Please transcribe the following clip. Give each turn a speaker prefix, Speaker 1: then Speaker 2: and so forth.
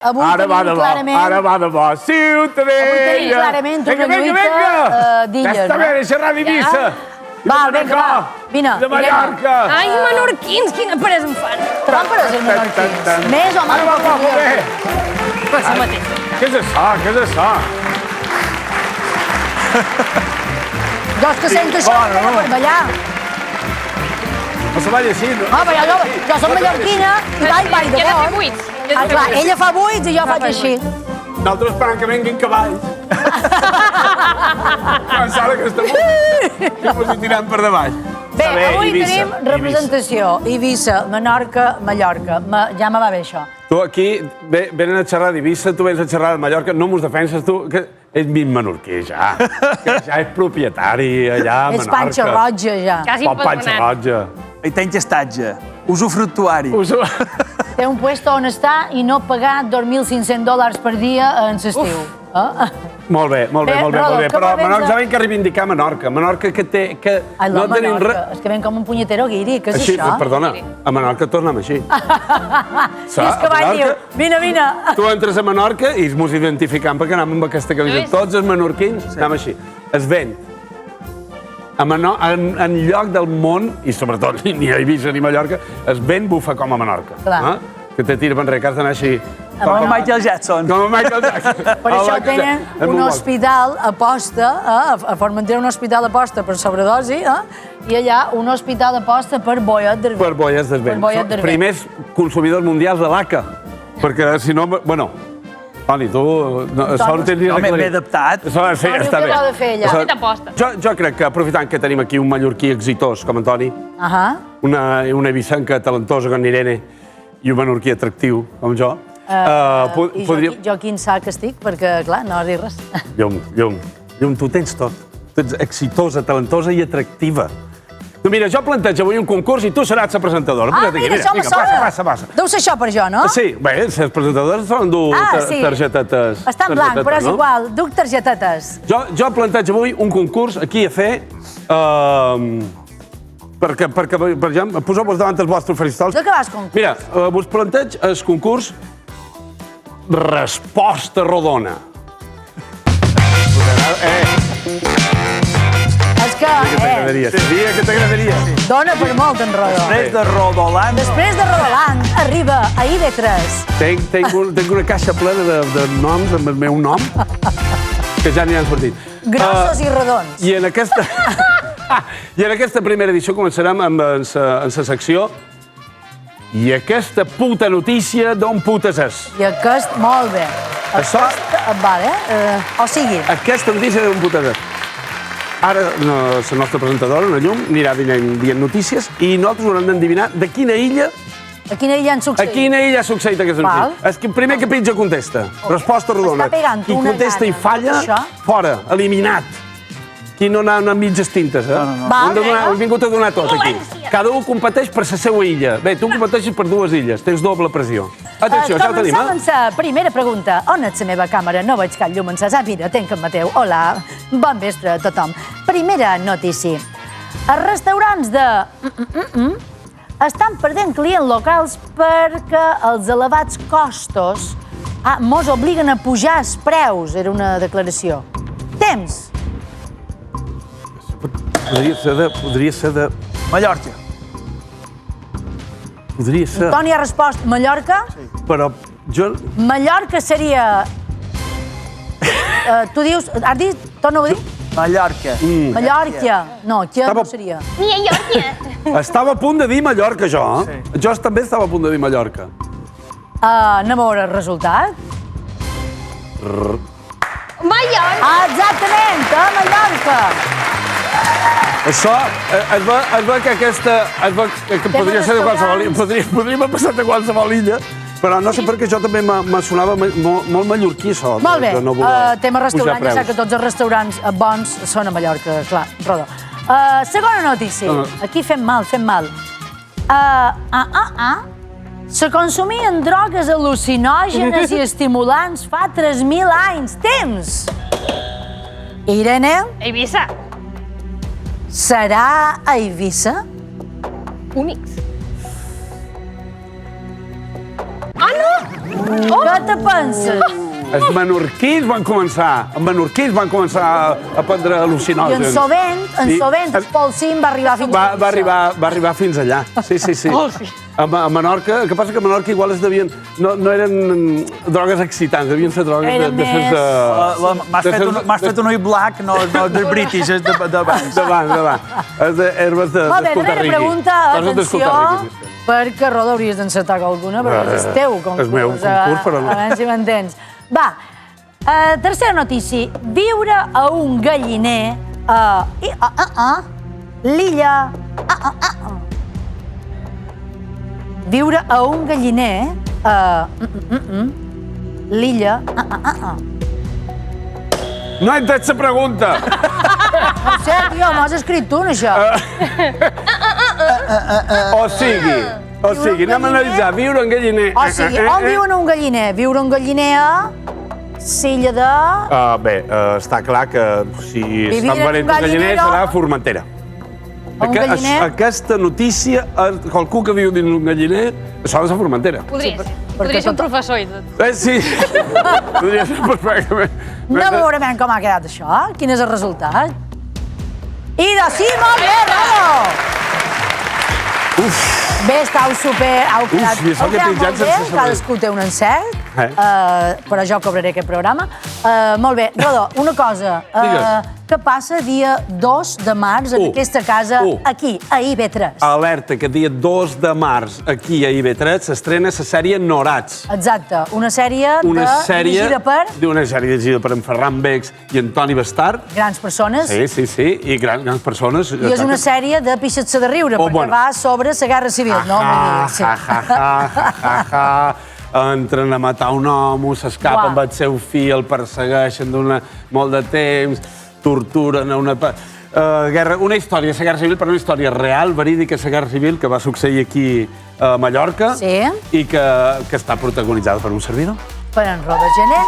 Speaker 1: Avui tenim clarament...
Speaker 2: Ara va de bo, Ciutadella!
Speaker 1: Avui tenim clarament una lluita d'illes.
Speaker 2: Ja està bé, deixa ràdio Eivissa!
Speaker 1: Va, vinga, va, vine.
Speaker 2: De Mallorca!
Speaker 3: Ai, menorquins, quina peresa em fan!
Speaker 1: Tròmperes en menorquins. Més o
Speaker 2: Ara
Speaker 1: menys.
Speaker 2: va, molt bé!
Speaker 3: Però si mateix.
Speaker 2: Què és això? Què és això?
Speaker 1: Jo és que sento això, per ballar.
Speaker 2: No se balla així, no?
Speaker 1: Ah, però jo soc mallorquina i ball de
Speaker 3: Ja de fer
Speaker 1: bon.
Speaker 3: buits.
Speaker 1: Ah, clar, ella fa buits i jo faig així.
Speaker 2: Nosaltres esperant que venguin cavalls. Pensava que estem... I mos hi tirem per davall.
Speaker 1: Bé, avui tenim representació. Eivissa, Menorca, Mallorca. Ja me va bé això.
Speaker 2: Tu aquí venen a xerrar d'Eivissa, tu vens a xerrar de Mallorca, no mos defenses tu, que és mig menorquí ja. Que ja és propietari allà a Menorca.
Speaker 1: És panxa roja ja.
Speaker 3: Quasi
Speaker 2: Panxa roja.
Speaker 4: I té estatge, usufructuari.
Speaker 1: Té un puesto on està i no pagar $2.500 per dia en l'estiu.
Speaker 2: Molt bé.
Speaker 1: Rodolf,
Speaker 2: Però
Speaker 1: com
Speaker 2: Menorca ja ven que reivindicar Menorca. Menorca que té...
Speaker 1: Ai, la Menorca, és que ven com un punyetero guiri, què és això?
Speaker 2: Perdona, a Menorca tornem així.
Speaker 1: I és que vaig dir, vine.
Speaker 2: Tu entres a Menorca i mos identificam perquè anem amb aquesta camisa. Tots els menorquins anem així. Es ven en lloc del món, i sobretot ni a Eivissa ni a Mallorca, es ven bufa com a Menorca. Que te tira per enrere, que has d'anar així.
Speaker 4: Com a Michael Jackson.
Speaker 2: Com a Michael Jackson.
Speaker 1: Per això tenen un hospital aposta, a Formentera un hospital aposta per sobredosi, i allà un hospital aposta per boiat d'herbent.
Speaker 2: Per boies d'herbent. Primers consumidors mundials de l'ACA. Perquè si no... Bueno, Toni, tu... Sort tens
Speaker 4: Home, m'he adaptat.
Speaker 2: Sí, està bé.
Speaker 3: Jo
Speaker 2: crec que, aprofitant que tenim aquí un mallorquí exitós com en Toni, una eivissenca talentosa com Irene i un menorquí atractiu com jo,
Speaker 1: I jo quin sac estic, perquè, clar, no has dit res.
Speaker 2: Llum, tu tens tot. Tu ets exitosa, talentosa i atractiva. Mira, jo plantejo avui un concurs i tu seràs la presentadora.
Speaker 1: Mira, això me sona.
Speaker 2: Passa.
Speaker 1: Deu ser això per jo, no?
Speaker 2: Sí, bé, les presentadores solen dur targetetes.
Speaker 1: Està en blanc, però és igual, duc targetetes.
Speaker 2: Jo plantejo avui un concurs aquí a fer perquè, per exemple, poseu-vos davant els vostres faristols.
Speaker 1: De què vas concurs?
Speaker 2: Mira, vos planteig el concurs Resposta rodona.
Speaker 1: És que...
Speaker 2: Sabia que t'agradaria.
Speaker 1: Dona per molt, en Rodó. Després de Rodoland, arriba a ID3.
Speaker 2: Tinc una caixa plena de noms amb el meu nom, que ja n'hi han sortit.
Speaker 1: Grossos i rodons.
Speaker 2: I en aquesta primera edició començarem amb la secció I aquesta puta notícia d'on putes és.
Speaker 1: I aquest, molt bé.
Speaker 2: Això...
Speaker 1: Vale, o sigui...
Speaker 2: Aquesta notícia d'on putes és. Ara la nostra presentadora, la Llum, anirà dient notícies i nosaltres haurem d'endevinar de quina illa...
Speaker 1: A quina illa han succeït?
Speaker 2: A quina illa ha succeït aquesta notícia. És que el primer que pitja contesta. Resposta rodona. Qui contesta i falla, fora, eliminat. Aquí no anar amb mitges tintes, Hem vingut a donar tot, aquí. Cada un competeix per la seva illa. Bé, tu competeixes per dues illes, tens doble pressió. Atenció, això ho tenim,
Speaker 1: Comencem amb la primera pregunta. On és la meva càmera? No veig cap llum encès. Mira, tenc en Mateu. Hola, bon vespre a tothom. Primera notícia. Els restaurants de... estan perdent clients locals perquè els elevats costos mos obliguen a pujar els preus. Era una declaració. Temps.
Speaker 2: Podria ser de...
Speaker 4: Mallorca.
Speaker 2: Podria ser...
Speaker 1: Toni ha respost Mallorca.
Speaker 2: Però jo...
Speaker 1: Mallorca seria... Tu dius... Has dit? Torna-ho a dir?
Speaker 4: Mallorca.
Speaker 1: Mallorca. No, que no seria.
Speaker 3: Ni a Mallorca.
Speaker 2: Estava a punt de dir Mallorca, jo. Jo també estava a punt de dir Mallorca.
Speaker 1: Anem a veure el resultat.
Speaker 3: Mallorca.
Speaker 1: Exactament, a Mallorca.
Speaker 2: Això, es veu que aquesta... que podria ser de qualsevol illa. Podríem haver passat a qualsevol illa, però no sé per què jo també me sonava molt mallorquí, això.
Speaker 1: Molt bé, tema restaurant, ja sap que tots els restaurants bons són a Mallorca, clar, Rodó. Segona notícia. Aquí fem mal. Se consumien drogues al·lucinògenes i estimulants fa 3.000 anys. Temps! Irene?
Speaker 3: Eivissa.
Speaker 1: Serà a Eivissa?
Speaker 3: Únics. Ah, no?
Speaker 1: Què te penses?
Speaker 2: Els menorquins van començar a prendre
Speaker 1: I
Speaker 2: al·lucinogens.
Speaker 1: en Sovent, el Polsim va arribar fins a
Speaker 2: Va arribar fins allà. Sí. A Menorca, el que passa que a Menorca igual es devien... No eren drogues excitants, devien ser drogues
Speaker 1: Eren més...
Speaker 4: M'has fet un ull black, no del British, és d'abans.
Speaker 2: Davant. Herbes de
Speaker 1: Molt bé, darrera pregunta,
Speaker 2: Coses
Speaker 1: atenció, perquè, Roda, hauries d'encertar alguna, perquè és teu concurs.
Speaker 2: És meu concurs, però no.
Speaker 1: A veure si m'entens. Va, tercera notícia. Viure a un galliner a l'illa... Viure a un galliner a l'illa...
Speaker 2: No he entès la pregunta.
Speaker 1: No sé, tio, m'has escrit tu, això.
Speaker 2: O sigui, anem a analitzar. Viure en galliner...
Speaker 1: O sigui, on viuen un galliner? Viure un galliner a... Silla de...
Speaker 2: Bé, està clar que si estan venent un galliner serà a Formentera.
Speaker 1: Un galliner?
Speaker 2: Aquesta notícia, qualcú que viu dins un galliner, això és a Formentera.
Speaker 3: Podria ser un professor i tot.
Speaker 2: Sí, podria ser perfectament.
Speaker 1: No veurem com ha quedat això. Quin és el resultat? I de sí, molt bé, Rodo! Bé, estàu super... Heu quedat molt bé, cadascú té un encert, però jo cobraré aquest programa. Molt bé, Rodo, una cosa. Què passa dia 2 de març en aquesta casa, aquí, a IB3?
Speaker 2: Alerta, que dia 2 de març, aquí a IB3, s'estrena la sèrie Norats.
Speaker 1: Exacte, una sèrie dirigida per...
Speaker 2: Una sèrie dirigida per en Ferran Becs i Antoni Bastard.
Speaker 1: Grans persones.
Speaker 2: Sí, i grans persones.
Speaker 1: I és una sèrie de pixar-se de riure, perquè va sobre la Guerra Civil, no?
Speaker 2: Entren a matar un home, s'escapa amb el seu fill, el persegueixen molt de temps, torturen a una història de la Guerra Civil, però una història real, verídica de la Guerra Civil, que va succeir aquí a Mallorca i que està protagonitzada per un servidor.
Speaker 1: Per en Roda Gené.